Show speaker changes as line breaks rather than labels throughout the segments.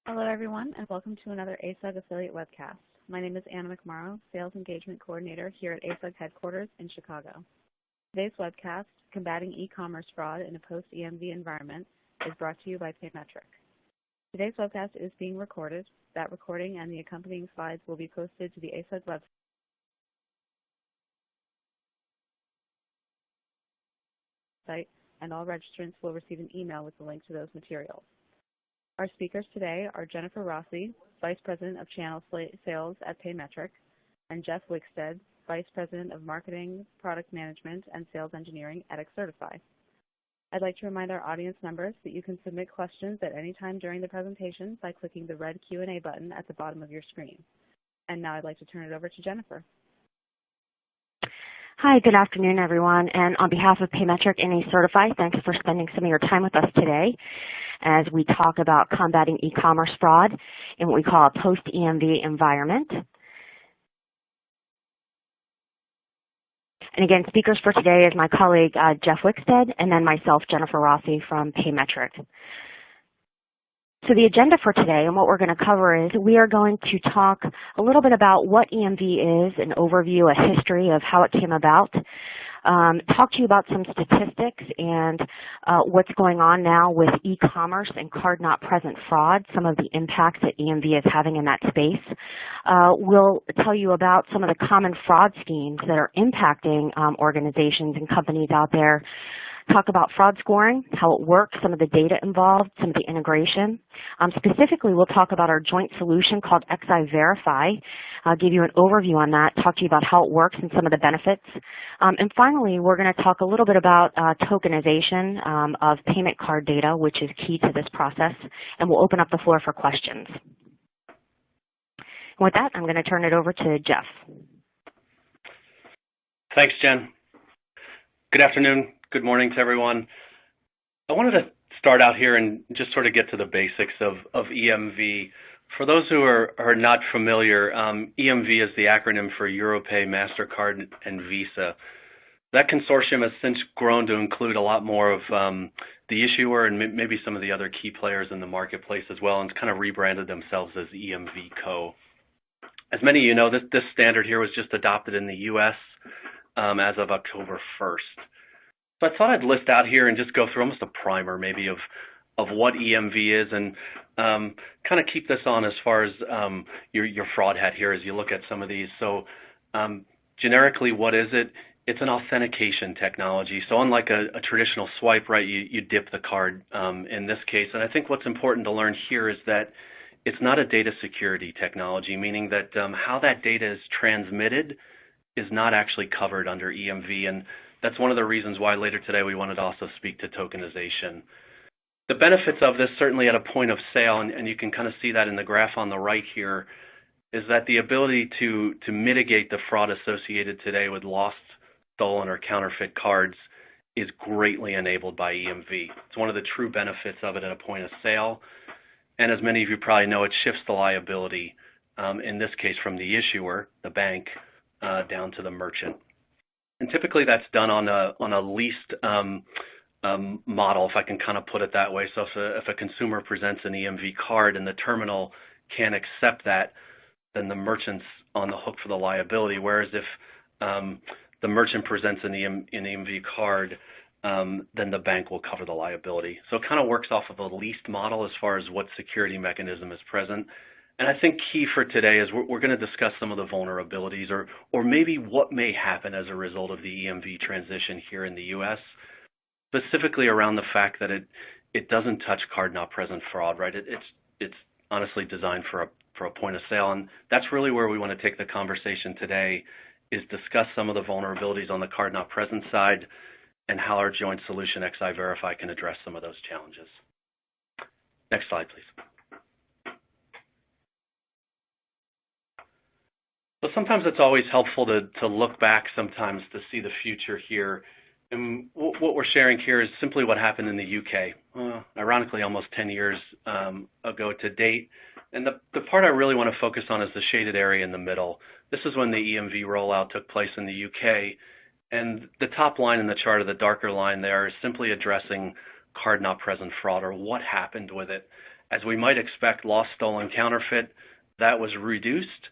Hello, everyone, and welcome to another ASUG affiliate webcast. My name is Anna McMorrow, Sales Engagement Coordinator here at ASUG headquarters in Chicago. Today's webcast, Combating E-Commerce Fraud in a Post-EMV Environment, is brought to you by Paymetric. Today's webcast is being recorded. That recording and the accompanying slides will be posted to the ASUG website, and all registrants will receive an email with the link to those materials. Our speakers today are Jennifer Rossi, Vice President of Channel Sales at Paymetric, and Jeff Wickstead, Vice President of Marketing, Product Management, and Sales Engineering at ExIVerify. I'd like to remind our audience members that you can submit questions at any time during the presentation by clicking the red Q&A button at the bottom of your screen. And now I'd like to turn it over to Jennifer.
Hi, good afternoon, everyone. And on behalf of Paymetric and ExIVerify, thanks for spending some of your time with us today as we talk about combating e-commerce fraud in what we call a post-EMV environment. And again, speakers for today is my colleague, Jeff Wickstead, and then myself, Jennifer Rossi from Paymetric. So the agenda for today and what we're going to cover is we are going to talk a little bit about what EMV is, an overview, a history of how it came about, talk to you about some statistics and what's going on now with e-commerce and card-not-present fraud, some of the impacts that EMV is having in that space. We'll tell you about some of the common fraud schemes that are impacting organizations and companies out there. Talk about fraud scoring, how it works, some of the data involved, some of the integration. Specifically, we'll talk about our joint solution called ExIVerify. I'll give you an overview on that, talk to you about how it works and some of the benefits. And finally, we're going to talk a little bit about tokenization of payment card data, which is key to this process, and we'll open up the floor for questions. And with that, I'm going to turn it over to Jeff.
Thanks, Jen. Good afternoon. Good morning to everyone. I wanted to start out here and just sort of get to the basics of EMV. For those who are not familiar, EMV is the acronym for Europay, MasterCard, and Visa. That consortium has since grown to include a lot more of the issuer and maybe some of the other key players in the marketplace as well, and kind of rebranded themselves as EMV Co. As many of you know, this standard here was just adopted in the U.S. As of October 1st. So I thought I'd list out here and just go through almost a primer maybe of what EMV is and kind of keep this on as far as your fraud hat here as you look at some of these. So generically, what is it? It's an authentication technology. So unlike a traditional swipe, right, you dip the card in this case. And I think what's important to learn here is that it's not a data security technology, meaning that how that data is transmitted is not actually covered under EMV. And that's one of the reasons why later today we wanted to also speak to tokenization. The benefits of this, certainly at a point of sale, and you can kind of see that in the graph on the right here, is that the ability to mitigate the fraud associated today with lost, stolen, or counterfeit cards is greatly enabled by EMV. It's one of the true benefits of it at a point of sale. And as many of you probably know, it shifts the liability, in this case from the issuer, the bank, down to the merchant. And typically that's done on a leased model, if I can kind of put it that way. So if a consumer presents an EMV card and the terminal can't accept that, then the merchant's on the hook for the liability. Whereas if the merchant presents an EMV card, then the bank will cover the liability. So it kind of works off of a leased model as far as what security mechanism is present. And I think key for today is we're going to discuss some of the vulnerabilities or maybe what may happen as a result of the EMV transition here in the U.S., specifically around the fact that it doesn't touch card-not-present fraud, right? It's honestly designed for a point of sale. And that's really where we want to take the conversation today, is discuss some of the vulnerabilities on the card-not-present side and how our joint solution, ExIVerify, can address some of those challenges. Next slide, please. So sometimes it's always helpful to look back sometimes to see the future here. And what we're sharing here is simply what happened in the UK, ironically almost 10 years ago to date. And the part I really want to focus on is the shaded area in the middle. This is when the EMV rollout took place in the UK. And the top line in the chart, or the darker line there, is simply addressing card-not-present fraud, or what happened with it. As we might expect, lost, stolen, counterfeit, that was reduced.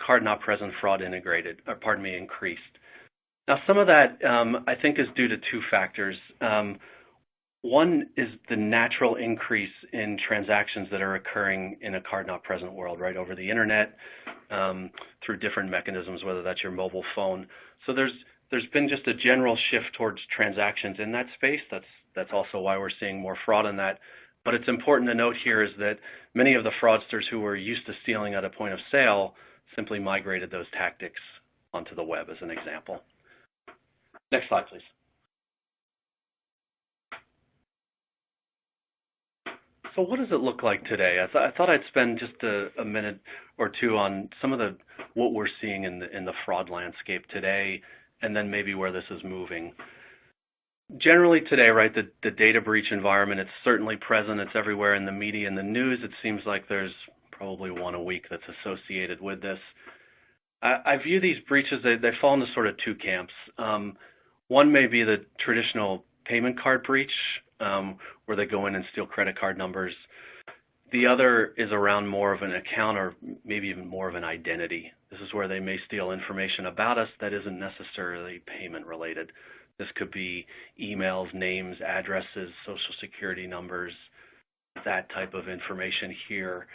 Card-not-present fraud increased. Now, some of that, I think, is due to two factors. One is the natural increase in transactions that are occurring in a card-not-present world, right, over the internet, through different mechanisms, whether that's your mobile phone. So there's been just a general shift towards transactions in that space. That's also why we're seeing more fraud in that. But it's important to note here is that many of the fraudsters who were used to stealing at a point of sale simply migrated those tactics onto the web, as an example. Next slide, please. So what does it look like today? I thought I'd spend just a minute or two on some of what we're seeing in the fraud landscape today, and then maybe where this is moving. Generally today, right, the data breach environment, it's certainly present. It's everywhere in the media and the news. It seems like there's probably one a week that's associated with this. I view these breaches, they fall into sort of two camps. One may be the traditional payment card breach, where they go in and steal credit card numbers. The other is around more of an account, or maybe even more of an identity. This is where they may steal information about us that isn't necessarily payment related. This could be emails, names, addresses, social security numbers, that type of information here.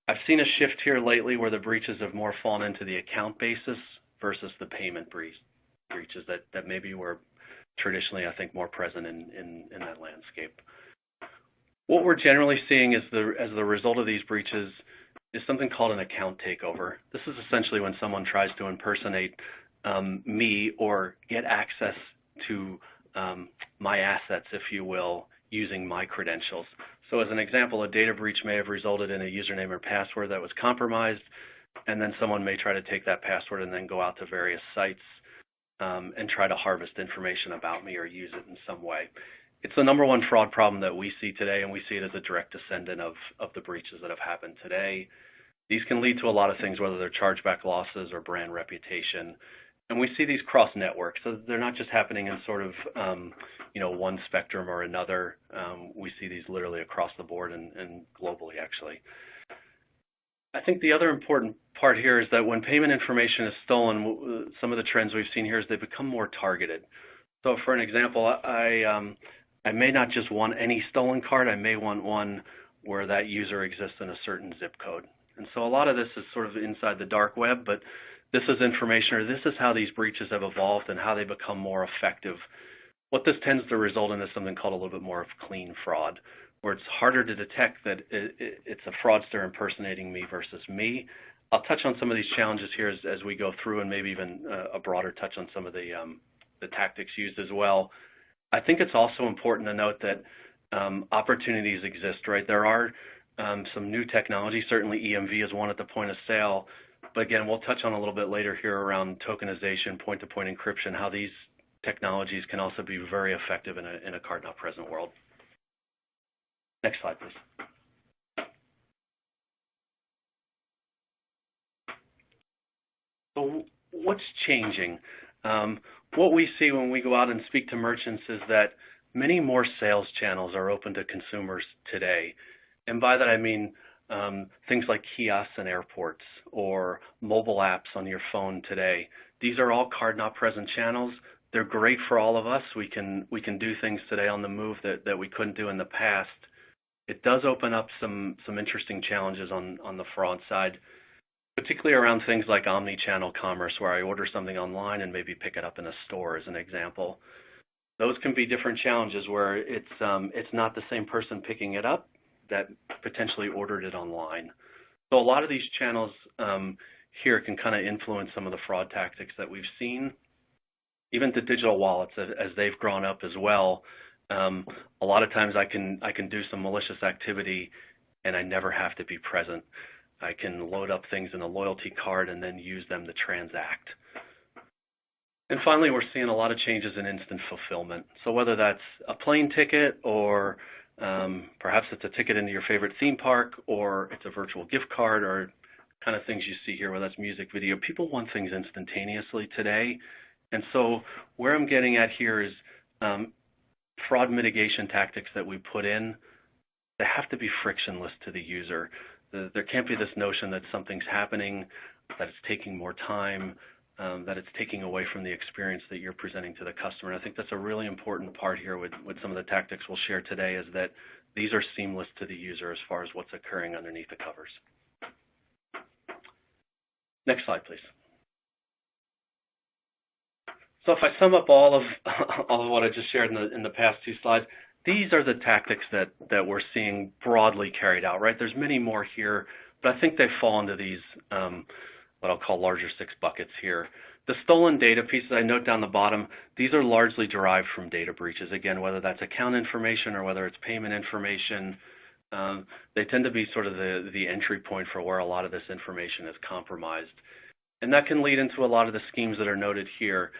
I've seen a shift here lately where the breaches have more fallen into the account basis versus the payment breaches that maybe were traditionally, I think, more present in that landscape. What we're generally seeing as the result of these breaches is something called an account takeover. This is essentially when someone tries to impersonate me or get access to my assets, if you will, using my credentials. So as an example, a data breach may have resulted in a username or password that was compromised, and then someone may try to take that password and then go out to various sites and try to harvest information about me or use it in some way. It's the number one fraud problem that we see today, and we see it as a direct descendant of the breaches that have happened today. These can lead to a lot of things, whether they're chargeback losses or brand reputation. And we see these cross-network, so they're not just happening in sort of one spectrum or another. We see these literally across the board and globally, actually. I think the other important part here is that when payment information is stolen, some of the trends we've seen here is they become more targeted. So for an example, I may not just want any stolen card. I may want one where that user exists in a certain zip code. And so a lot of this is sort of inside the dark web, but this is information, or this is how these breaches have evolved and how they become more effective. What this tends to result in is something called a little bit more of clean fraud, where it's harder to detect that it's a fraudster impersonating me versus me. I'll touch on some of these challenges here as we go through, and maybe even a broader touch on some of the tactics used as well. I think it's also important to note that opportunities exist, right? There are some new technology. Certainly EMV is one at the point of sale. But again, we'll touch on a little bit later here around tokenization, point-to-point encryption, how these technologies can also be very effective in a card-not-present world. Next slide, please. So what's changing? What we see when we go out and speak to merchants is that many more sales channels are open to consumers today. And by that I mean things like kiosks in airports or mobile apps on your phone today. These are all card-not-present channels. They're great for all of us. We can do things today on the move that we couldn't do in the past. It does open up some interesting challenges on the fraud side, particularly around things like omni-channel commerce, where I order something online and maybe pick it up in a store, as an example. Those can be different challenges where it's not the same person picking it up that potentially ordered it online. So a lot of these channels here can kind of influence some of the fraud tactics that we've seen. Even the digital wallets, as they've grown up as well, a lot of times I can do some malicious activity and I never have to be present. I can load up things in a loyalty card and then use them to transact. And finally, we're seeing a lot of changes in instant fulfillment. So whether that's a plane ticket, or perhaps it's a ticket into your favorite theme park, or it's a virtual gift card, or kind of things you see here, whether that's music, video, people want things instantaneously today. And so where I'm getting at here is fraud mitigation tactics that we put in, they have to be frictionless to the user. There can't be this notion that something's happening, that it's taking more time, that it's taking away from the experience that you're presenting to the customer. And I think that's a really important part here with some of the tactics we'll share today, is that these are seamless to the user as far as what's occurring underneath the covers. Next slide, please. So if I sum up all of what I just shared in the past two slides, these are the tactics that we're seeing broadly carried out, right? There's many more here, but I think they fall into these what I'll call larger 6 buckets here. The stolen data pieces I note down the bottom, these are largely derived from data breaches. Again, whether that's account information or whether it's payment information, they tend to be sort of the entry point for where a lot of this information is compromised. And that can lead into a lot of the schemes that are noted here.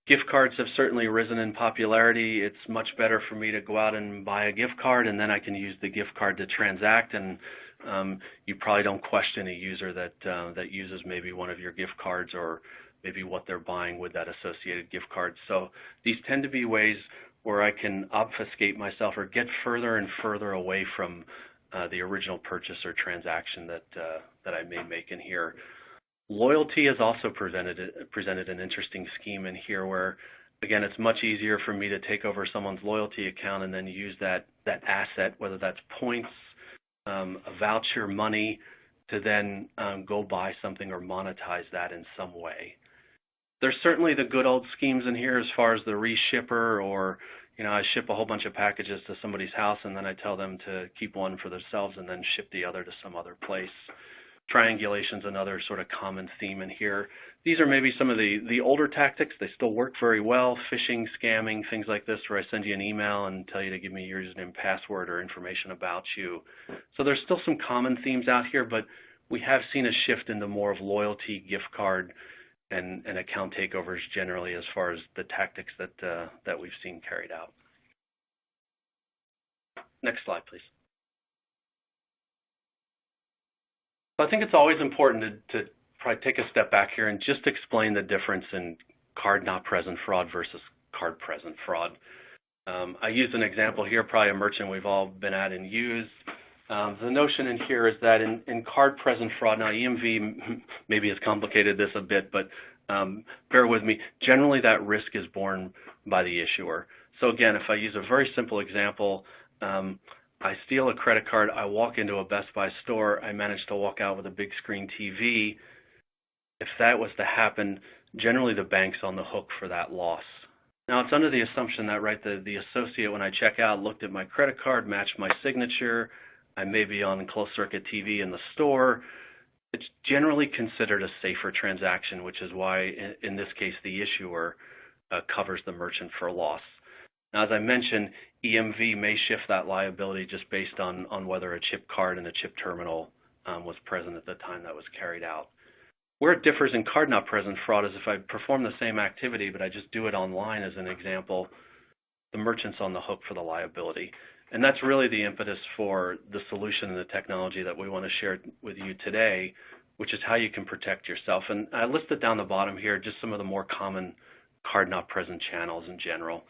Gift cards have certainly risen in popularity. It's much better for me to go out and buy a gift card, and then I can use the gift card to transact. And you probably don't question a user that uses maybe one of your gift cards or maybe what they're buying with that associated gift card. So these tend to be ways where I can obfuscate myself or get further and further away from the original purchase or transaction that I may make in here. Loyalty has also presented an interesting scheme in here where, again, it's much easier for me to take over someone's loyalty account and then use that asset, whether that's points, a voucher, money, to then go buy something or monetize that in some way. There's certainly the good old schemes in here as far as the reshipper, or I ship a whole bunch of packages to somebody's house and then I tell them to keep one for themselves and then ship the other to some other place. Triangulation is another sort of common theme in here. These are maybe some of the older tactics. They still work very well. Phishing, scamming, things like this, where I send you an email and tell you to give me your username, password, or information about you. So there's still some common themes out here, but we have seen a shift into more of loyalty, gift card, and account takeovers generally as far as the tactics that we've seen carried out. Next slide, please. I think it's always important to probably take a step back here and just explain the difference in card-not-present fraud versus card-present fraud. I used an example here, probably a merchant we've all been at and used. The notion in here is that in card-present fraud, now EMV maybe has complicated this a bit, but bear with me, generally that risk is borne by the issuer. So again, if I use a very simple example, I steal a credit card, I walk into a Best Buy store, I manage to walk out with a big screen TV. If that was to happen, generally the bank's on the hook for that loss. Now it's under the assumption that, right, the associate when I check out looked at my credit card, matched my signature, I may be on closed circuit TV in the store. It's generally considered a safer transaction, which is why in this case the issuer covers the merchant for loss. Now, as I mentioned, EMV may shift that liability just based on whether a chip card and a chip terminal was present at the time that was carried out. Where it differs in card-not-present fraud is if I perform the same activity, but I just do it online as an example, the merchant's on the hook for the liability. And that's really the impetus for the solution and the technology that we want to share with you today, which is how you can protect yourself. And I listed down the bottom here just some of the more common card-not-present channels in general.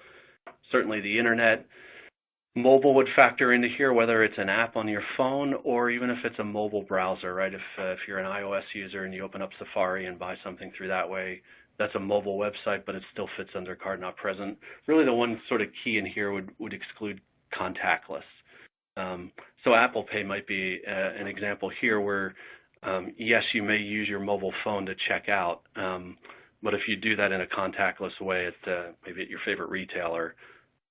Certainly the internet, mobile would factor into here, whether it's an app on your phone or even if it's a mobile browser, right? If you're an iOS user and you open up Safari and buy something through that way, that's a mobile website, but it still fits under card not present. Really the one sort of key in here would exclude contactless. So Apple Pay might be an example here where, yes, you may use your mobile phone to check out, but if you do that in a contactless way maybe at your favorite retailer,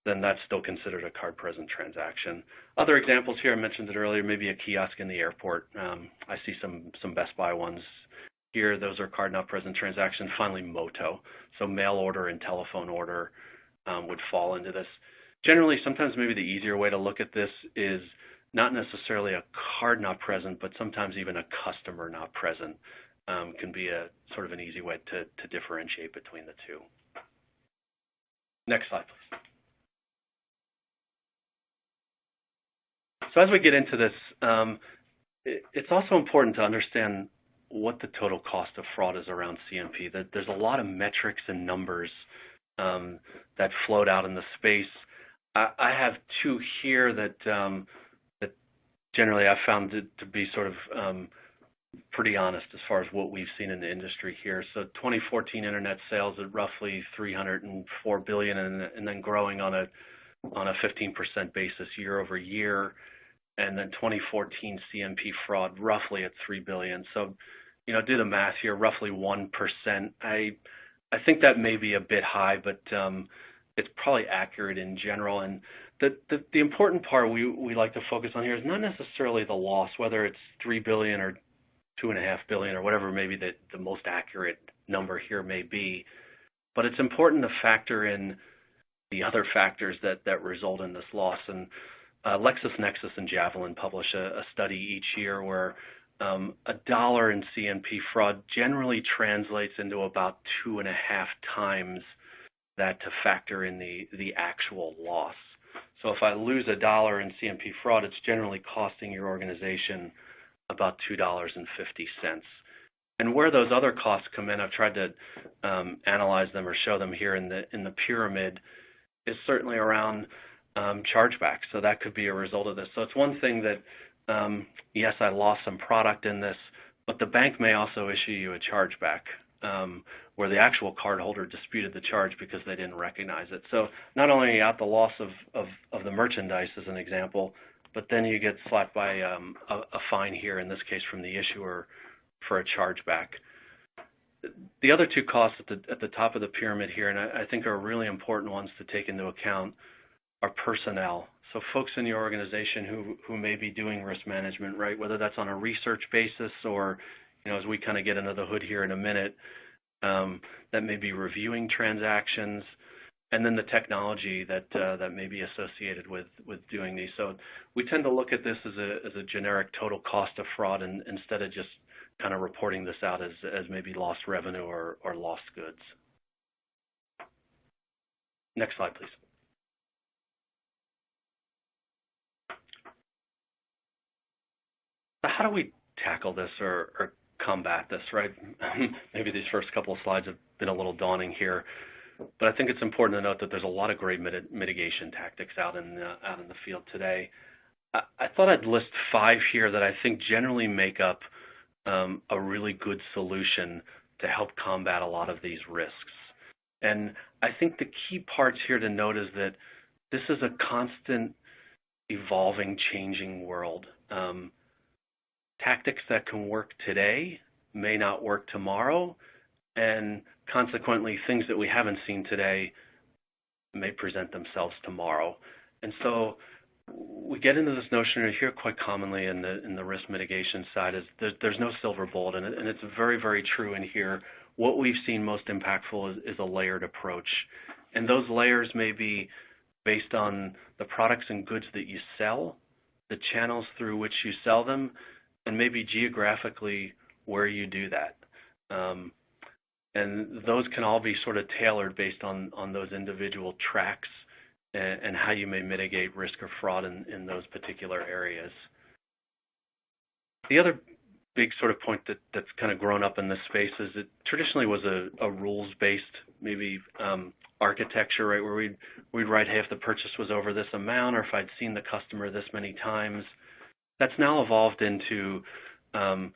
then that's still considered a card-present transaction. Other examples here, I mentioned it earlier, maybe a kiosk in the airport. I see some Best Buy ones here. Those are card-not-present transactions. Finally, MOTO, so mail order and telephone order would fall into this. Generally, sometimes maybe the easier way to look at this is not necessarily a card not present, but sometimes even a customer not present can be a sort of an easy way to differentiate between the two. Next slide, please. So as we get into this, it's also important to understand what the total cost of fraud is around CNP. That there's a lot of metrics and numbers that float out in the space. I have two here that that generally I've found to be sort of pretty honest as far as what we've seen in the industry here. So 2014 internet sales at roughly $304 billion, and then growing on a 15% basis year over year. And then 2014 CMP fraud roughly at $3 billion. So, do the math here, roughly 1%. I think that may be a bit high, but it's probably accurate in general. And the important part we like to focus on here is not necessarily the loss, whether it's $3 billion or $2.5 billion or whatever maybe the most accurate number here may be, but it's important to factor in the other factors that result in this loss. And LexisNexis and Javelin publish a study each year where $1 in CMP fraud generally translates into about 2.5 times that to factor in the actual loss. So if I lose $1 in CMP fraud, it's generally costing your organization about $2.50. And where those other costs come in, I've tried to analyze them or show them here in the pyramid, is certainly around chargeback. So that could be a result of this. So it's one thing that, yes, I lost some product in this, but the bank may also issue you a chargeback where the actual cardholder disputed the charge because they didn't recognize it. So not only are you out the loss of the merchandise as an example, but then you get slapped by a fine here, in this case from the issuer, for a chargeback. The other two costs at the top of the pyramid here, and I think are really important ones to take into account, are personnel. So folks in your organization who may be doing risk management, right, whether that's on a research basis or, as we kind of get under the hood here in a minute, that may be reviewing transactions, and then the technology that may be associated with doing these. So we tend to look at this as a generic total cost of fraud, and instead of just kind of reporting this out as maybe lost revenue or lost goods. Next slide, please. So how do we tackle this or combat this, right? Maybe these first couple of slides have been a little daunting here, but I think it's important to note that there's a lot of great mitigation tactics out in the field today. I thought I'd list 5 here that I think generally make up a really good solution to help combat a lot of these risks. And I think the key parts here to note is that this is a constant evolving, changing world. Tactics that can work today may not work tomorrow, and consequently, things that we haven't seen today may present themselves tomorrow. And so we get into this notion, or hear quite commonly in the risk mitigation side, is there's no silver bullet, and it's very, very true in here. What we've seen most impactful is a layered approach. And those layers may be based on the products and goods that you sell, the channels through which you sell them, and maybe geographically where you do that. And those can all be sort of tailored based on those individual tracks and how you may mitigate risk or fraud in those particular areas. The other big sort of point that's kind of grown up in this space is it traditionally was a rules-based maybe architecture, right, where we'd write, hey, if the purchase was over this amount, or if I'd seen the customer this many times. That's now evolved into kind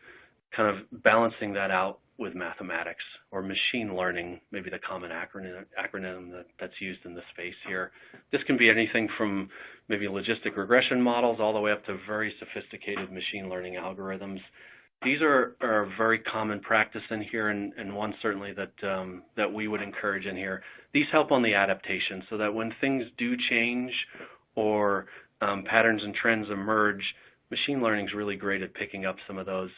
of balancing that out with mathematics or machine learning, maybe the common acronym that's used in the space here. This can be anything from maybe logistic regression models all the way up to very sophisticated machine learning algorithms. These are a very common practice in here, and one certainly that we would encourage in here. These help on the adaptation so that when things do change or patterns and trends emerge, machine learning is really great at picking up some of those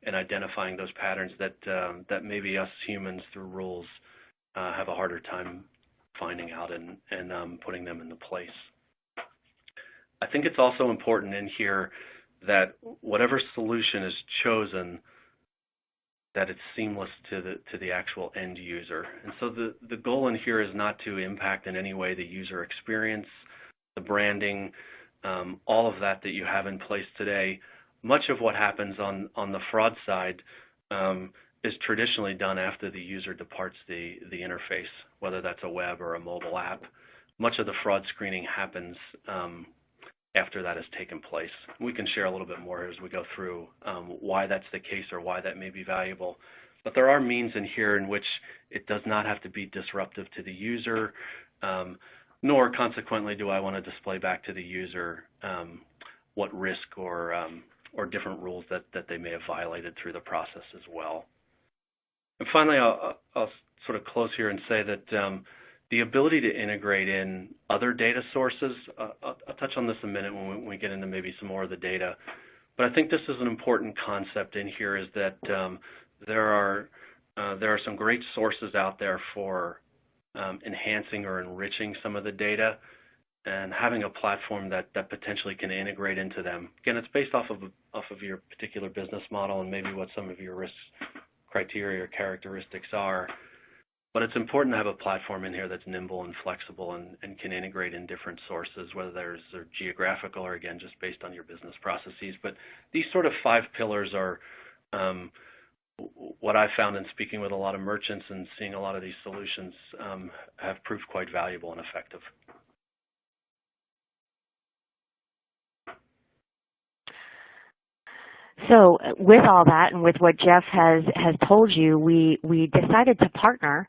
and identifying those patterns that maybe us humans through rules have a harder time finding out and putting them into place. I think it's also important in here that whatever solution is chosen, that it's seamless to the actual end user. And so the goal in here is not to impact in any way the user experience, the branding, all of that you have in place today. Much of what happens on the fraud side is traditionally done after the user departs the interface, whether that's a web or a mobile app. much of the fraud screening happens after that has taken place. We can share a little bit more as we go through why that's the case or why that may be valuable. But there are means in here in which it does not have to be disruptive to the user, nor consequently do I want to display back to the user what risk or different rules that they may have violated through the process as well. And finally, I'll sort of close here and say that the ability to integrate in other data sources, I'll touch on this in a minute when we get into maybe some more of the data, but I think this is an important concept in here, is that there are some great sources out there for enhancing or enriching some of the data, and having a platform that potentially can integrate into them. Again, it's based off of your particular business model and maybe what some of your risk criteria or characteristics are. But it's important to have a platform in here that's nimble and flexible and can integrate in different sources, whether they're geographical or, again, just based on your business processes. But these sort of 5 pillars are what I've found in speaking with a lot of merchants and seeing a lot of these solutions have proved quite valuable and effective.
So with all that and with what Jeff has told you, we decided to partner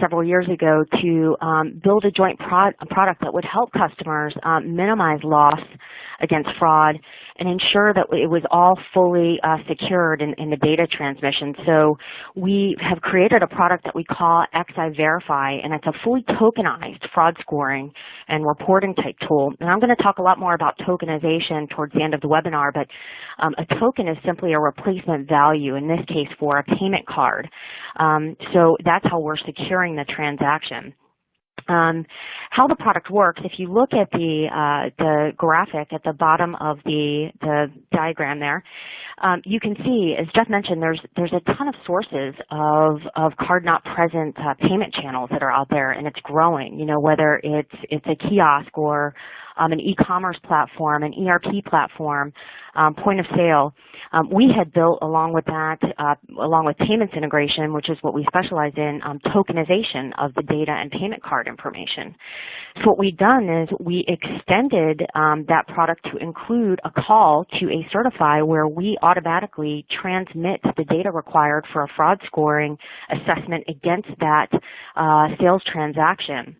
several years ago to build a joint product that would help customers minimize loss against fraud and ensure that it was all fully secured in the data transmission. So we have created a product that we call ExIVerify, and it's a fully tokenized fraud scoring and reporting type tool. And I'm going to talk a lot more about tokenization towards the end of the webinar, but a token is simply a replacement value, in this case for a payment card. So that's how we're securing the transaction. How the product works, if you look at the graphic at the bottom of the diagram there, you can see, as Jeff mentioned, there's a ton of sources of card-not-present payment channels that are out there, and it's growing. You know, whether it's a kiosk or an e-commerce platform, an ERP platform, point of sale. We had built along with that, along with payments integration, which is what we specialize in, tokenization of the data and payment card information. So what we've done is we extended that product to include a call to ExIVerify, where we automatically transmit the data required for a fraud scoring assessment against that sales transaction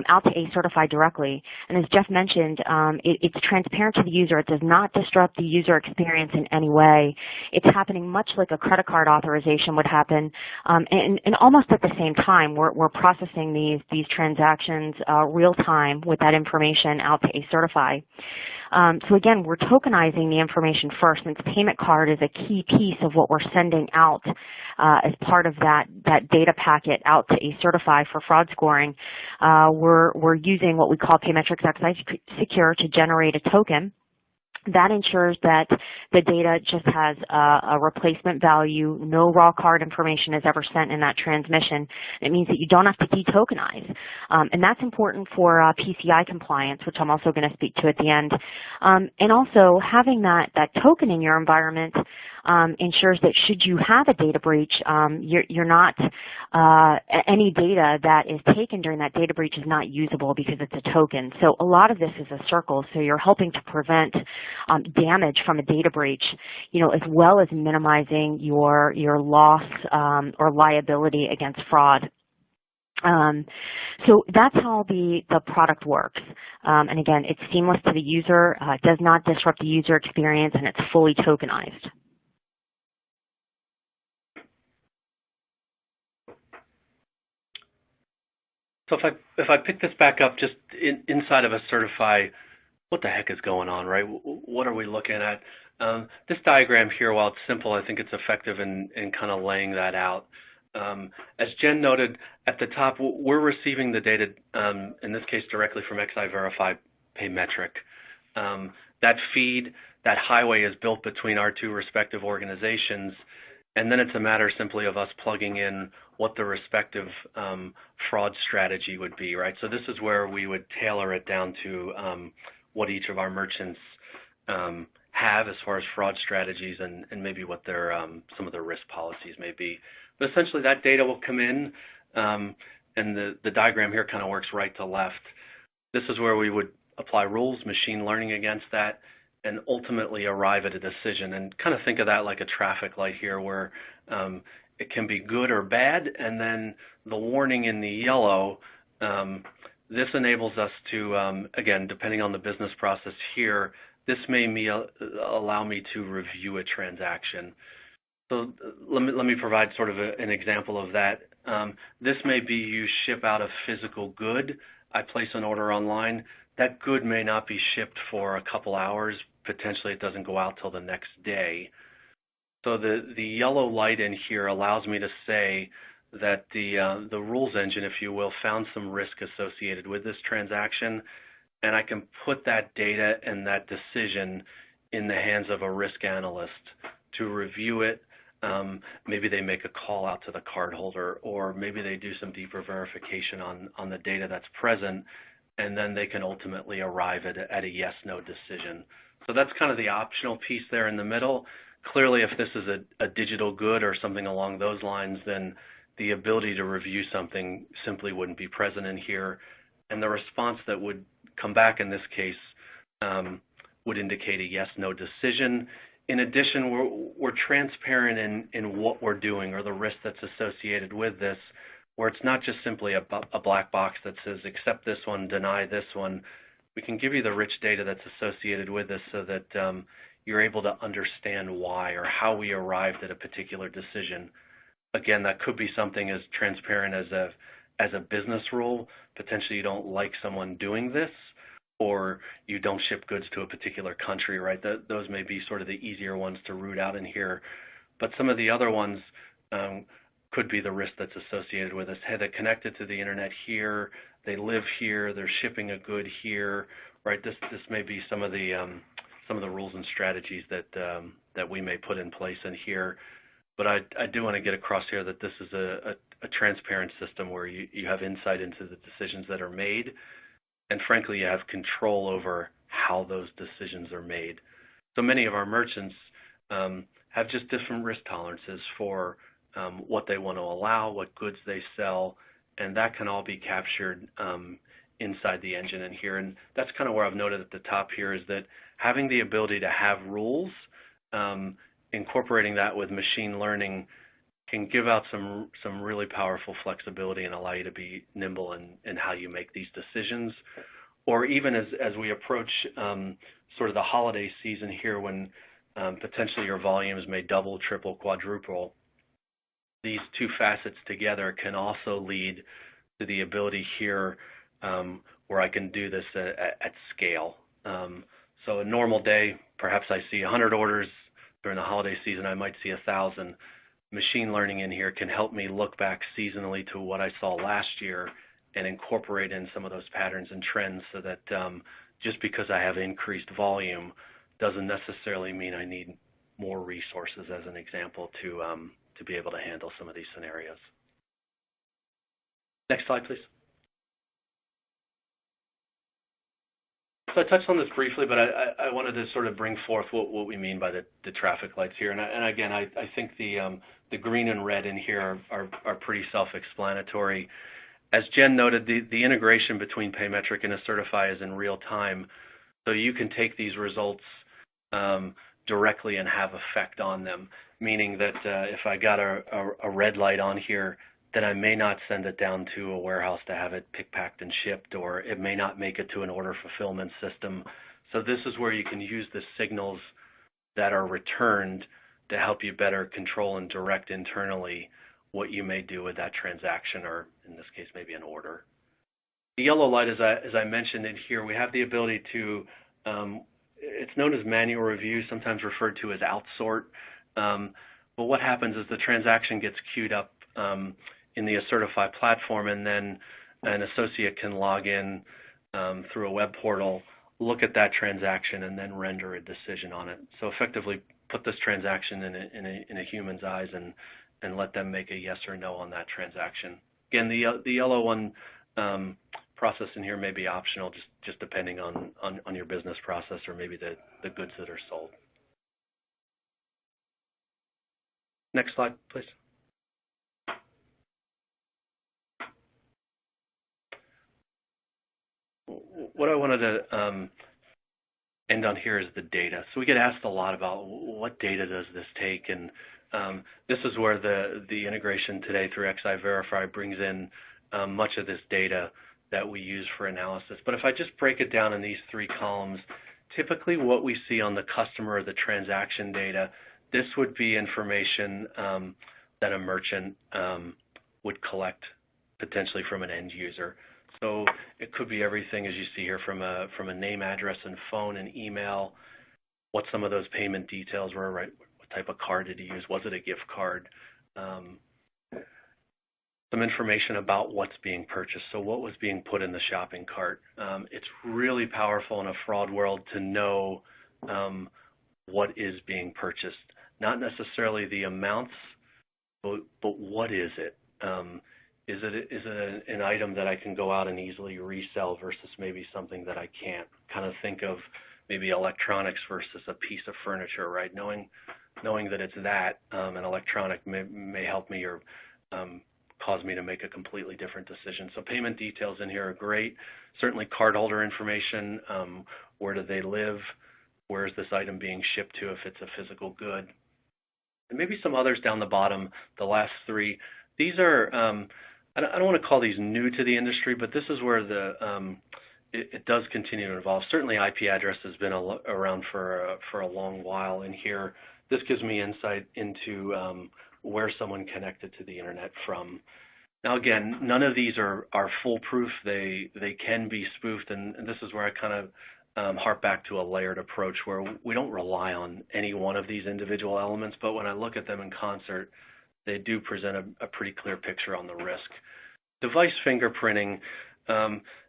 out to ExIVerify directly. And as Jeff mentioned, it's transparent to the user. It does not disrupt the user experience in any way. It's happening much like a credit card authorization would happen, and almost at the same time. We're processing these transactions real time with that information out to ExIVerify. So again, we're tokenizing the information first, since payment card is a key piece of what we're sending out as part of that data packet out to ExIVerify for fraud scoring. We're using what we call Paymetric's ExISecure to generate a token. That ensures that the data just has a replacement value. No raw card information is ever sent in that transmission. It means that you don't have to de-tokenize. And that's important for PCI compliance, which I'm also going to speak to at the end. And also, having that token in your environment ensures that should you have a data breach, you're not, any data that is taken during that data breach is not usable because it's a token. So a lot of this is a circle. So you're helping to prevent damage from a data breach, you know, as well as minimizing your loss or liability against fraud. So that's how the product works. And again, it's seamless to the user, does not disrupt the user experience, and it's fully tokenized.
So if I pick this back up just inside of ExIVerify, what the heck is going on, right? What are we looking at? This diagram here, while it's simple, I think it's effective in kind of laying that out. As Jen noted, at the top, we're receiving the data, in this case directly from ExIVerify Paymetric. That feed, that highway is built between our two respective organizations, and then it's a matter simply of us plugging in what the respective fraud strategy would be, right? So this is where we would tailor it down to what each of our merchants have as far as fraud strategies and maybe what their some of their risk policies may be. But essentially that data will come in, and and the diagram here kind of works right to left. This is where we would apply rules, machine learning against that, and ultimately arrive at a decision. And kind of think of that like a traffic light here, where it can be good or bad, and then the warning in the yellow, this enables us to, again, depending on the business process here, this may allow me to review a transaction. So let me provide sort of an example of that. This may be you ship out a physical good. I place an order online. That good may not be shipped for a couple hours. Potentially it doesn't go out till the next day. So the yellow light in here allows me to say that the rules engine, if you will, found some risk associated with this transaction, and I can put that data and that decision in the hands of a risk analyst to review it. Maybe they make a call out to the cardholder, or maybe they do some deeper verification on the data that's present, and then they can ultimately arrive at a yes/no decision. So that's kind of the optional piece there in the middle. Clearly, if this is a digital good or something along those lines, then the ability to review something simply wouldn't be present in here, and the response that would come back in this case would indicate a yes/no decision. In addition, we're transparent in what we're doing or the risk that's associated with this, where it's not just simply a black box that says accept this one, deny this one. We can give you the rich data that's associated with this so that you're able to understand why or how we arrived at a particular decision. Again, that could be something as transparent as a business rule. Potentially you don't like someone doing this, or you don't ship goods to a particular country, right? Those may be sort of the easier ones to root out in here. But some of the other ones could be the risk that's associated with this. Hey, they're connected to the internet here, they live here, they're shipping a good here, right? This may be some of the rules and strategies that we may put in place in here. But I do want to get across here that this is a transparent system where you have insight into the decisions that are made, and frankly, you have control over how those decisions are made. So many of our merchants have just different risk tolerances for what they want to allow, what goods they sell, and that can all be captured inside the engine in here. And that's kind of where I've noted at the top here is that having the ability to have rules, incorporating that with machine learning can give out some really powerful flexibility and allow you to be nimble in how you make these decisions. Or even as we approach sort of the holiday season here, when potentially your volumes may double, triple, quadruple, these two facets together can also lead to the ability here where I can do this at scale. So a normal day, perhaps I see 100 orders. During the holiday season, I might see 1,000. Machine learning in here can help me look back seasonally to what I saw last year and incorporate in some of those patterns and trends, so that just because I have increased volume doesn't necessarily mean I need more resources, as an example, to be able to handle some of these scenarios. Next slide, please. So I touched on this briefly, but I wanted to sort of bring forth what we mean by the traffic lights here. And again, I think the green and red in here are pretty self-explanatory. As Jen noted, the integration between Paymetric and ExIVerify is in real time, so you can take these results directly and have effect on them, meaning that if I got a red light on here, then I may not send it down to a warehouse to have it picked, packed, and shipped, or it may not make it to an order fulfillment system. So this is where you can use the signals that are returned to help you better control and direct internally what you may do with that transaction, or in this case, maybe an order. The yellow light, as I mentioned in here, we have the ability to, it's known as manual review, sometimes referred to as outsort. But what happens is the transaction gets queued up in the ExIVerify platform, and then an associate can log in through a web portal, look at that transaction, and then render a decision on it. So effectively put this transaction in a human's eyes and let them make a yes or no on that transaction. Again, the yellow one process in here may be optional, just depending on your business process or maybe the goods that are sold. Next slide, please. what I wanted to end on here is the data. So we get asked a lot about what data does this take, and this is where the integration today through ExIVerify brings in much of this data that we use for analysis. But if I just break it down in these three columns, typically what we see on the customer or the transaction data, this would be information that a merchant would collect potentially from an end user. So it could be everything, as you see here, from a name, address, and phone and email, what some of those payment details were, right? What type of card did he use? Was it a gift card? Some information about what's being purchased. So what was being put in the shopping cart? It's really powerful in a fraud world to know what is being purchased. Not necessarily the amounts, but what is it? Is it an item that I can go out and easily resell versus maybe something that I can't? Kind of think of maybe electronics versus a piece of furniture, right? Knowing that it's that, an electronic may help me or cause me to make a completely different decision. So payment details in here are great. Certainly cardholder information, where do they live? Where is this item being shipped to if it's a physical good? And maybe some others down the bottom, the last three. These are, I don't want to call these new to the industry, but this is where it does continue to evolve. Certainly IP address has been around for a long while in here. This gives me insight into where someone connected to the internet from. Now again, none of these are foolproof. They can be spoofed, and this is where I kind of harp back to a layered approach where we don't rely on any one of these individual elements, but when I look at them in concert, they do present a pretty clear picture on the risk. Device fingerprinting,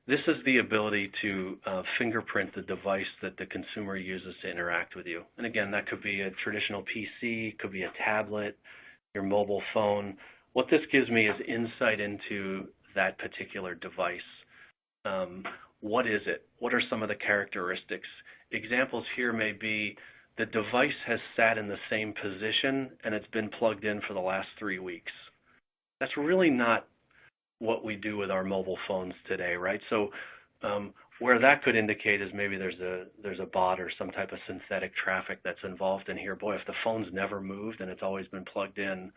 this is the ability to fingerprint the device that the consumer uses to interact with you. And again, that could be a traditional PC, could be a tablet, your mobile phone. What this gives me is insight into that particular device. What is it? What are some of the characteristics? Examples here may be the device has sat in the same position and it's been plugged in for the last 3 weeks. That's really not what we do with our mobile phones today, right? So where that could indicate is maybe there's a bot or some type of synthetic traffic that's involved in here. Boy, if the phone's never moved and it's always been plugged in,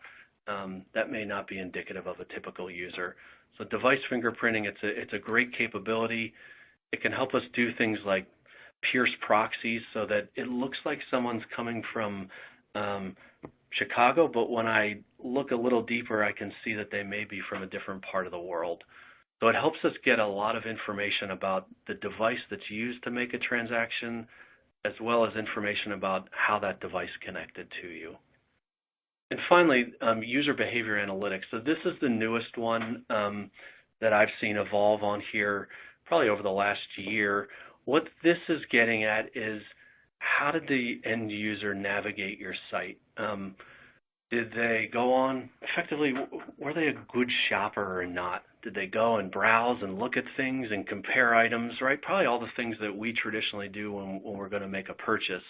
that may not be indicative of a typical user. So device fingerprinting, it's a great capability. It can help us do things like pierce proxies so that it looks like someone's coming from Chicago, but when I look a little deeper, I can see that they may be from a different part of the world. So it helps us get a lot of information about the device that's used to make a transaction, as well as information about how that device connected to you. And finally, user behavior analytics. So this is the newest one that I've seen evolve on here probably over the last year. What this is getting at is how did the end user navigate your site? Did they go on, effectively, were they a good shopper or not? Did they go and browse and look at things and compare items, right? Probably all the things that we traditionally do when we're going to make a purchase.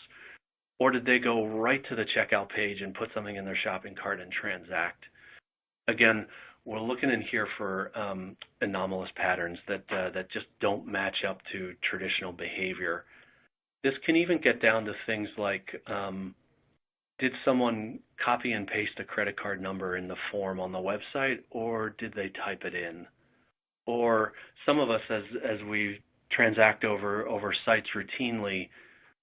Or did they go right to the checkout page and put something in their shopping cart and transact? Again, we're looking in here for anomalous patterns that just don't match up to traditional behavior. This can even get down to things like, did someone copy and paste a credit card number in the form on the website, or did they type it in? Or some of us, as we transact over sites routinely,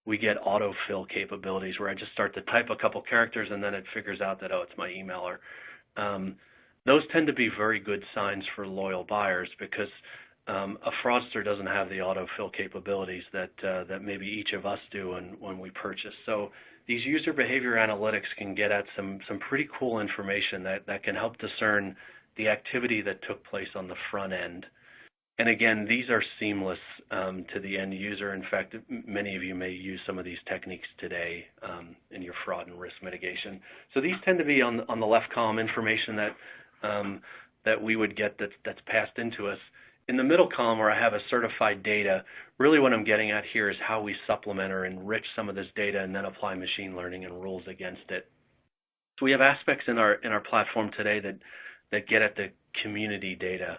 we get autofill capabilities where I just start to type a couple characters and then it figures out that, oh, it's my emailer. Those tend to be very good signs for loyal buyers because a fraudster doesn't have the autofill capabilities that maybe each of us do when we purchase. So these user behavior analytics can get at some pretty cool information that can help discern the activity that took place on the front end. And again, these are seamless to the end user. In fact, many of you may use some of these techniques today in your fraud and risk mitigation. So these tend to be on the left column information that we would get that's passed into us. In the middle column where I have a certified data, really what I'm getting at here is how we supplement or enrich some of this data and then apply machine learning and rules against it. So we have aspects in our platform today that get at the community data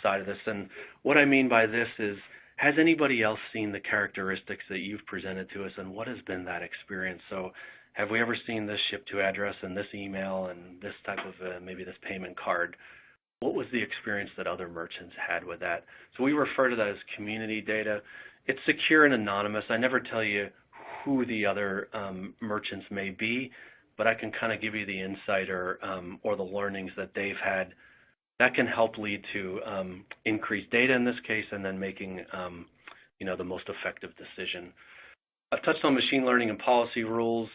side of this. And what I mean by this is has anybody else seen the characteristics that you've presented to us, and what has been that experience? So have we ever seen this ship to address and this email and this type of maybe this payment card? What was the experience that other merchants had with that? So we refer to that as community data. It's secure and anonymous. I never tell you who the other merchants may be, but I can kind of give you the insight or the learnings that they've had. That can help lead to increased data in this case, and then making the most effective decision. I've touched on machine learning and policy rules.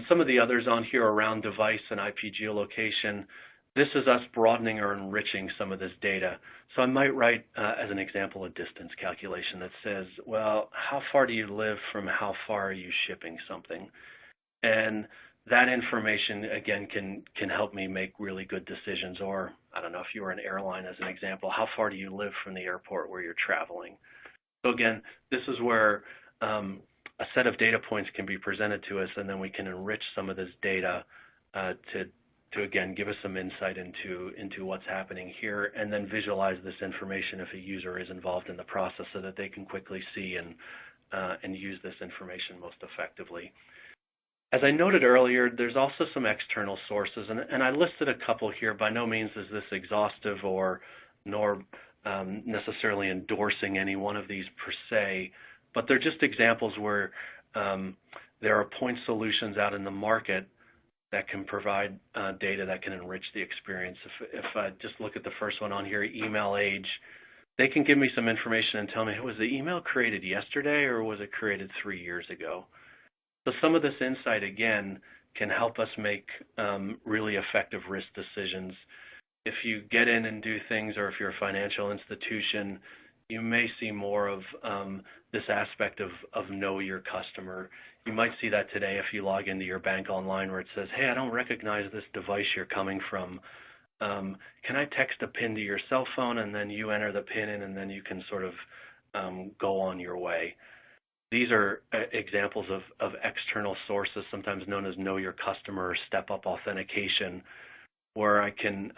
Some of the others on here around device and IP geolocation. This is us broadening or enriching some of this data. So I might write, as an example, a distance calculation that says, well, how far do you live from how far are you shipping something? And that information, again, can help me make really good decisions. Or, I don't know, if you were an airline as an example, how far do you live from the airport where you're traveling? So again, this is where a set of data points can be presented to us, and then we can enrich some of this data to again give us some insight into what's happening here, and then visualize this information if a user is involved in the process, so that they can quickly see and use this information most effectively. As I noted earlier, there's also some external sources, and I listed a couple here. By no means is this exhaustive nor necessarily endorsing any one of these per se, but they're just examples where there are point solutions out in the market that can provide data that can enrich the experience. If I just look at the first one on here, email age, they can give me some information and tell me, was the email created yesterday or was it created 3 years ago? So some of this insight, again, can help us make really effective risk decisions. If you get in and do things, or if you're a financial institution, you may see more of this aspect of know your customer. You might see that today if you log into your bank online, where it says, hey, I don't recognize this device you're coming from. Can I text a PIN to your cell phone, and then you enter the PIN in, and then you can sort of go on your way. These are examples of external sources, sometimes known as know your customer or step-up authentication, where I can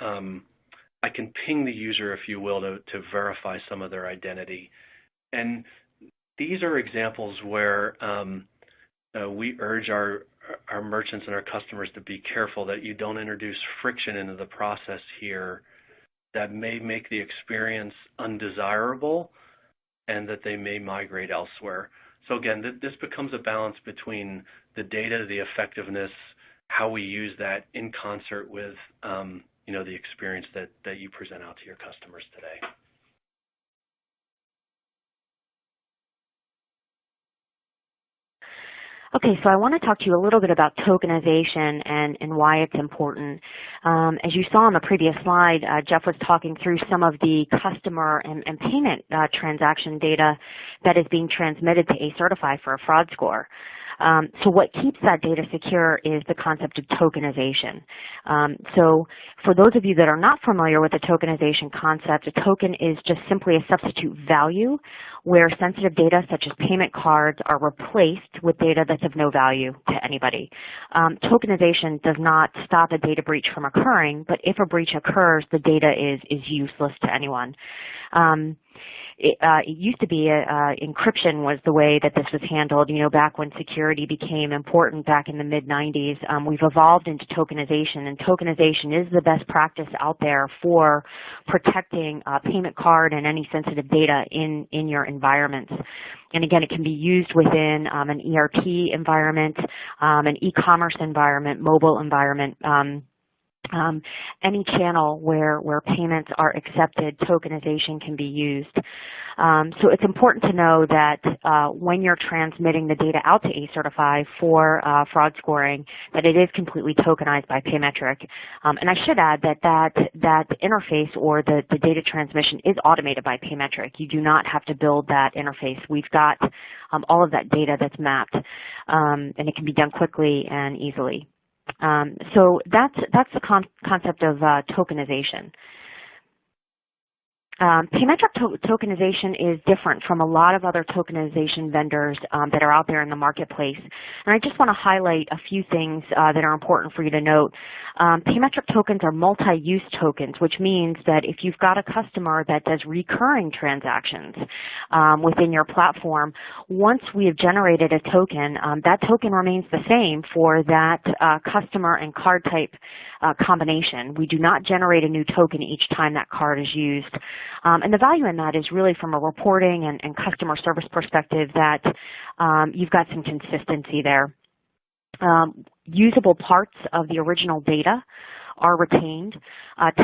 ping the user, if you will, to verify some of their identity. And these are examples where we urge our merchants and our customers to be careful that you don't introduce friction into the process here that may make the experience undesirable and that they may migrate elsewhere. So again, this becomes a balance between the data, the effectiveness, how we use that in concert with the experience that you present out to your customers today.
Okay, so I want to talk to you a little bit about tokenization and why it's important. As you saw on the previous slide, Jeff was talking through some of the customer and payment transaction data that is being transmitted to ExIVerify for a fraud score. So what keeps that data secure is the concept of tokenization. So for those of you that are not familiar with the tokenization concept, a token is just simply a substitute value where sensitive data such as payment cards are replaced with data that's of no value to anybody. Tokenization does not stop a data breach from occurring, but if a breach occurs, the data is useless to anyone. It used to be encryption was the way that this was handled, back when security became important back in the mid-90s. We've evolved into tokenization, and tokenization is the best practice out there for protecting payment card and any sensitive data in your environments. And again, it can be used within an ERP environment, an e-commerce environment, mobile environment, any channel where payments are accepted, tokenization can be used. So it's important to know that when you're transmitting the data out to ExIVerify for fraud scoring, that it is completely tokenized by Paymetric. And I should add that interface or the data transmission is automated by Paymetric. You do not have to build that interface. We've got all of that data that's mapped, and it can be done quickly and easily. So that's the concept of tokenization. Paymetric tokenization is different from a lot of other tokenization vendors that are out there in the marketplace. And I just want to highlight a few things that are important for you to note. Paymetric tokens are multi-use tokens, which means that if you've got a customer that does recurring transactions within your platform, once we have generated a token, that token remains the same for that customer and card type combination. We do not generate a new token each time that card is used. And the value in that is really from a reporting and customer service perspective that you've got some consistency there. Usable parts of the original data are retained.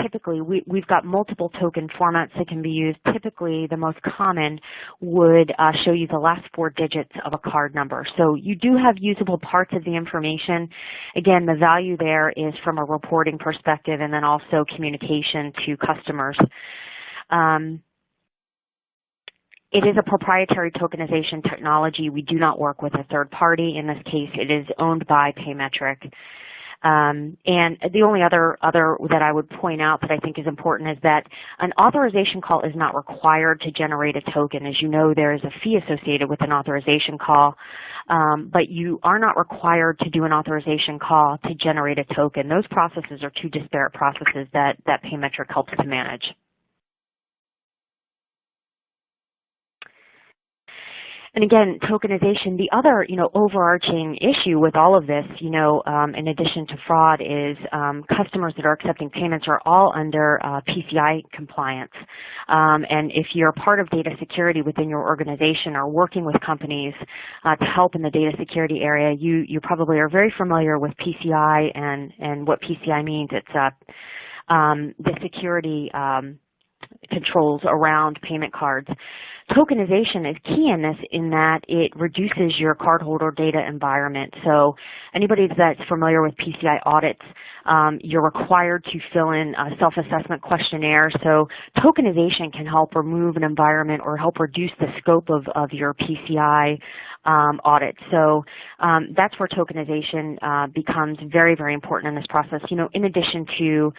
Typically, we've got multiple token formats that can be used. Typically, the most common would show you the last 4 digits of a card number. So you do have usable parts of the information. Again, the value there is from a reporting perspective and then also communication to customers. It is a proprietary tokenization technology. We do not work with a third party. In this case, it is owned by Paymetric. And the only other that I would point out that I think is important is that an authorization call is not required to generate a token. As you know, there is a fee associated with an authorization call, but you are not required to do an authorization call to generate a token. Those processes are 2 disparate processes that Paymetric helps to manage. And again, tokenization, the other, overarching issue with all of this, in addition to fraud is customers that are accepting payments are all under PCI compliance. And if you're part of data security within your organization or working with companies to help in the data security area, you probably are very familiar with PCI and what PCI means. It's the security controls around payment cards. Tokenization is key in this in that it reduces your cardholder data environment. So anybody that's familiar with PCI audits, you're required to fill in a self-assessment questionnaire. So tokenization can help remove an environment or help reduce the scope of your PCI audit. So that's where tokenization becomes very, very important in this process, in addition to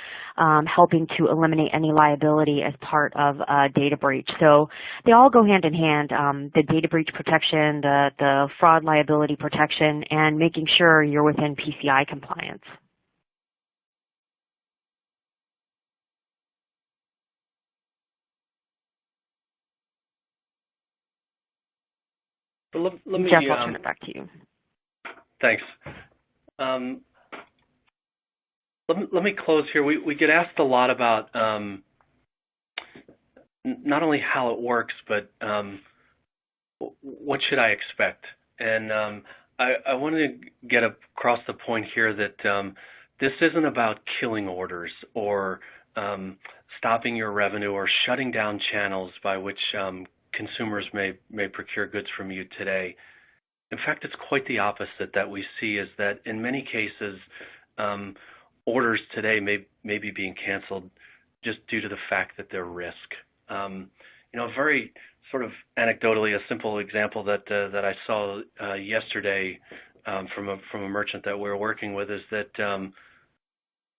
helping to eliminate any liability as part of a data breach. So they all go hand in hand, the data breach protection, the fraud liability protection, and making sure you're within PCI compliance.
Let me,
Jeff, I'll turn it back to you.
Thanks. Let me close here. We get asked a lot about not only how it works, but what should I expect? And I want to get across the point here that this isn't about killing orders or stopping your revenue or shutting down channels by which consumers may procure goods from you today. In fact, it's quite the opposite that we see is that in many cases, orders today may be being canceled just due to the fact that they're risk. Very sort of anecdotally, a simple example that I saw yesterday from a merchant that we're working with is that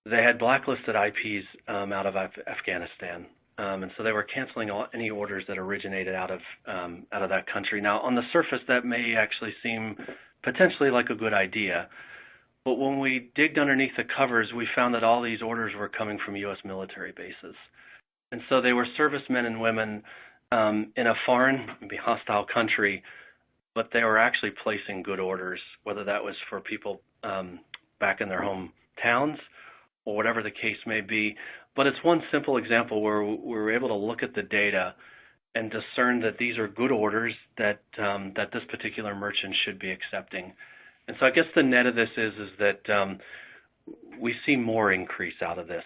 they had blacklisted IPs out of Afghanistan, and so they were canceling any orders that originated out of that country. Now, on the surface, that may actually seem potentially like a good idea, but when we digged underneath the covers, we found that all these orders were coming from U.S. military bases. And so they were servicemen and women in a foreign, maybe hostile country, but they were actually placing good orders, whether that was for people back in their hometowns or whatever the case may be. But it's one simple example where we were able to look at the data and discern that these are good orders that this particular merchant should be accepting. And so I guess the net of this is that we see more increase out of this.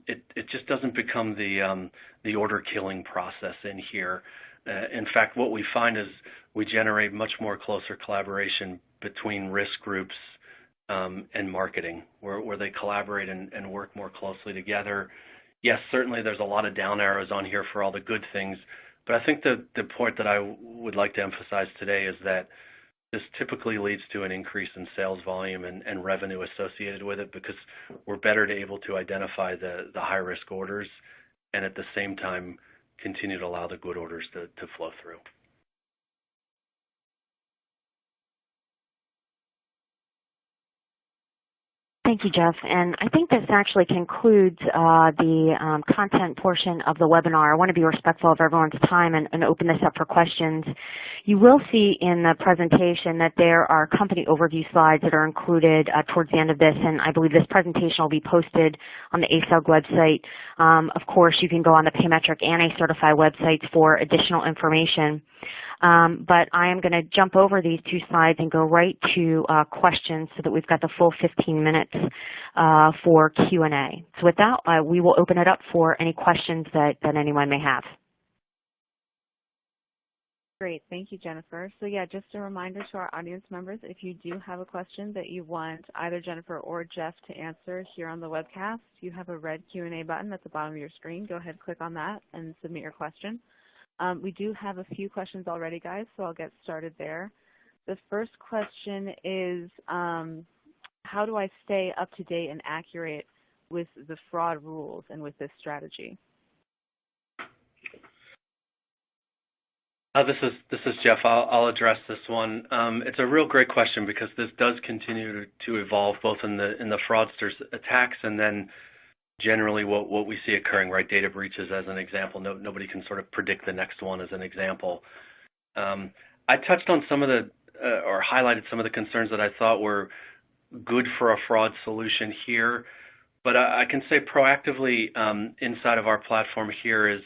It just doesn't become the order killing process in here. In fact, what we find is we generate much more closer collaboration between risk groups and marketing, where they collaborate and work more closely together. Yes, certainly there's a lot of down arrows on here for all the good things, but I think the point that I would like to emphasize today is that this typically leads to an increase in sales volume and revenue associated with it because we're better able to identify the high-risk orders and at the same time continue to allow the good orders to flow through.
Thank you, Jeff. And I think this actually concludes the content portion of the webinar. I want to be respectful of everyone's time and open this up for questions. You will see in the presentation that there are company overview slides that are included towards the end of this, and I believe this presentation will be posted on the ASUG website. Of course, you can go on the Paymetric and ExIVerify websites for additional information. But I am going to jump over these two slides and go right to questions so that we've got the full 15 minutes for Q&A. So with that, we will open it up for any questions that anyone may have.
Great. Thank you, Jennifer. So yeah, just a reminder to our audience members, if you do have a question that you want either Jennifer or Jeff to answer here on the webcast, you have a red Q&A button at the bottom of your screen. Go ahead, click on that, and submit your question. We do have a few questions already, guys, so I'll get started there. The first question is, how do I stay up to date and accurate with the fraud rules and with this strategy?
This is Jeff. I'll address this one. It's a real great question because this does continue to evolve both in the fraudsters' attacks and then generally what we see occurring, right? Data breaches as an example. Nobody can sort of predict the next one as an example. I touched on some of the, or highlighted some of the concerns that I thought were good for a fraud solution here, but I can say proactively inside of our platform here is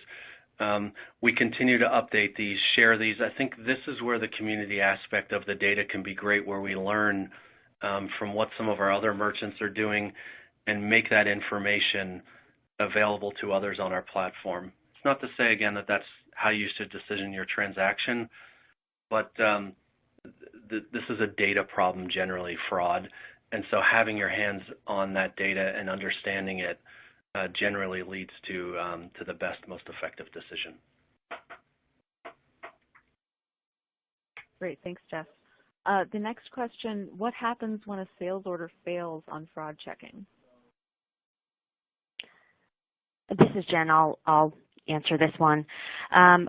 we continue to update these, share these. I think this is where the community aspect of the data can be great, where we learn from what some of our other merchants are doing and make that information available to others on our platform. It's not to say, again, that that's how you should decision your transaction, but this is a data problem generally, fraud, and so having your hands on that data and understanding it generally leads to the best, most effective decision.
Great, thanks, Jeff. The next question, what happens when a sales order fails on fraud checking?
This is Jen. I'll answer this one.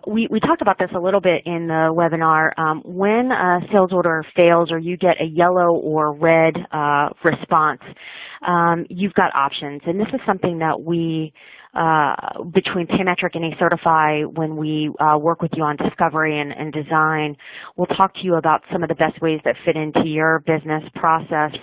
We talked about this a little bit in the webinar. When a sales order fails or you get a yellow or red response, you've got options. And this is something that we, between Paymetric and ExIVerify, when we work with you on discovery and design, we'll talk to you about some of the best ways that fit into your business process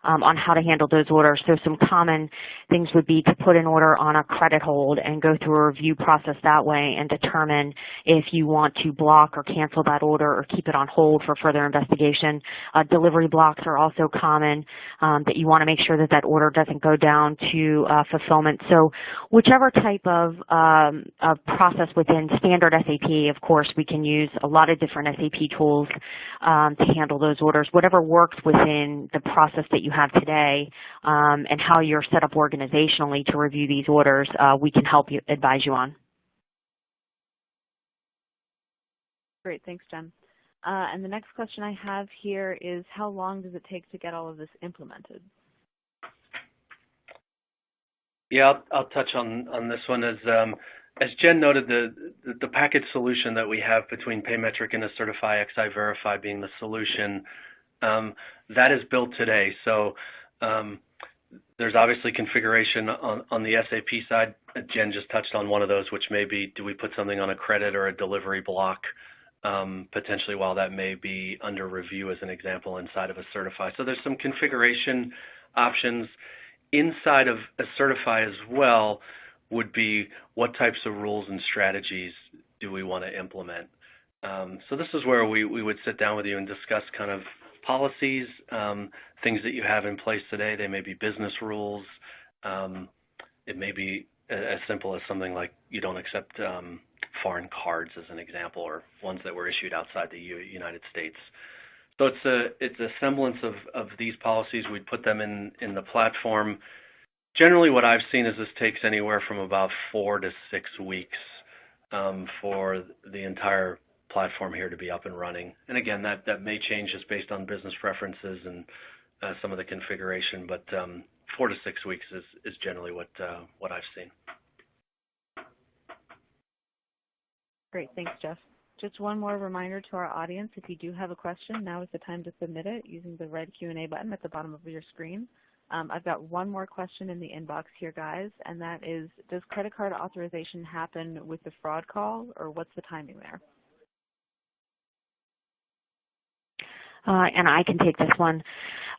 on how to handle those orders. So some common things would be to put an order on a credit hold and go through a review process that way and determine if you want to block or cancel that order or keep it on hold for further investigation. Delivery blocks are also common, that you want to make sure that that order doesn't go down to fulfillment. So whichever type of process within standard SAP, of course, we can use a lot of different SAP tools to handle those orders. Whatever works within the process that you have today and how you're set up organizationally to review these orders, we can help you, advise you on.
Great, thanks, Jen. And the next question I have here is, how long does it take to get all of this implemented?
Yeah, I'll touch on this one. As Jen noted, the package solution that we have between Paymetric and ExIVerify, ExIVerify being the solution, that is built today. So there's obviously configuration on the SAP side. Jen just touched on one of those, which may be, do we put something on a credit or a delivery block, potentially while that may be under review as an example inside of ExIVerify. So there's some configuration options. Inside of ExIVerify as well would be what types of rules and strategies do we want to implement. So this is where we would sit down with you and discuss kind of policies, things that you have in place today. They may be business rules. It may be as simple as something like you don't accept foreign cards as an example, or ones that were issued outside the United States. So it's a semblance of these policies. We'd put them in the platform. Generally what I've seen is this takes anywhere from about 4 to 6 weeks for the entire platform here to be up and running. And again, that may change just based on business preferences and some of the configuration, but 4 to 6 weeks is generally what I've seen.
Great, thanks, Jeff. Just one more reminder to our audience, if you do have a question, now is the time to submit it using the red Q&A button at the bottom of your screen. I've got one more question in the inbox here, guys, and that is, does credit card authorization happen with the fraud call, or what's the timing there?
And I can take this one.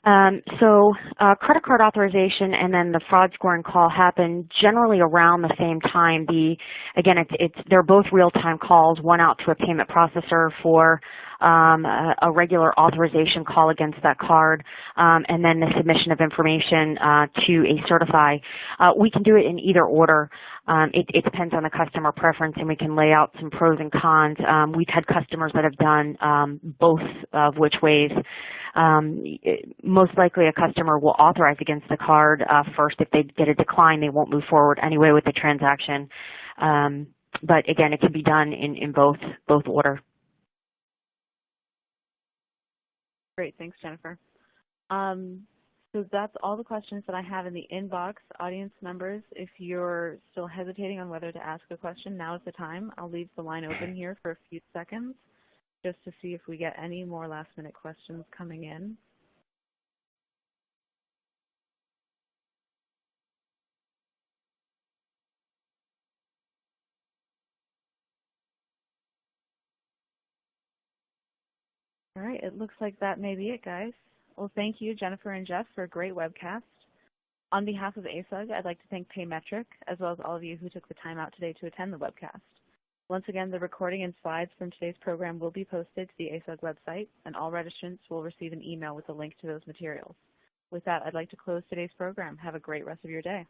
Credit card authorization and then the fraud scoring call happen generally around the same time. They're both real-time calls, one out to a payment processor for a regular authorization call against that card, and then the submission of information to a certify. We can do it in either order. It depends on the customer preference, and we can lay out some pros and cons. We've had customers that have done both of which ways. Most likely a customer will authorize against the card first. If they get a decline, they won't move forward anyway with the transaction. But again, it can be done in both order.
Great, thanks, Jennifer. So that's all the questions that I have in the inbox. Audience members, if you're still hesitating on whether to ask a question, now is the time. I'll leave the line open here for a few seconds just to see if we get any more last-minute questions coming in. All right, it looks like that may be it, guys. Well, thank you, Jennifer and Jeff, for a great webcast. On behalf of ESUG, I'd like to thank Paymetric, as well as all of you who took the time out today to attend the webcast. Once again, the recording and slides from today's program will be posted to the ESUG website, and all registrants will receive an email with a link to those materials. With that, I'd like to close today's program. Have a great rest of your day.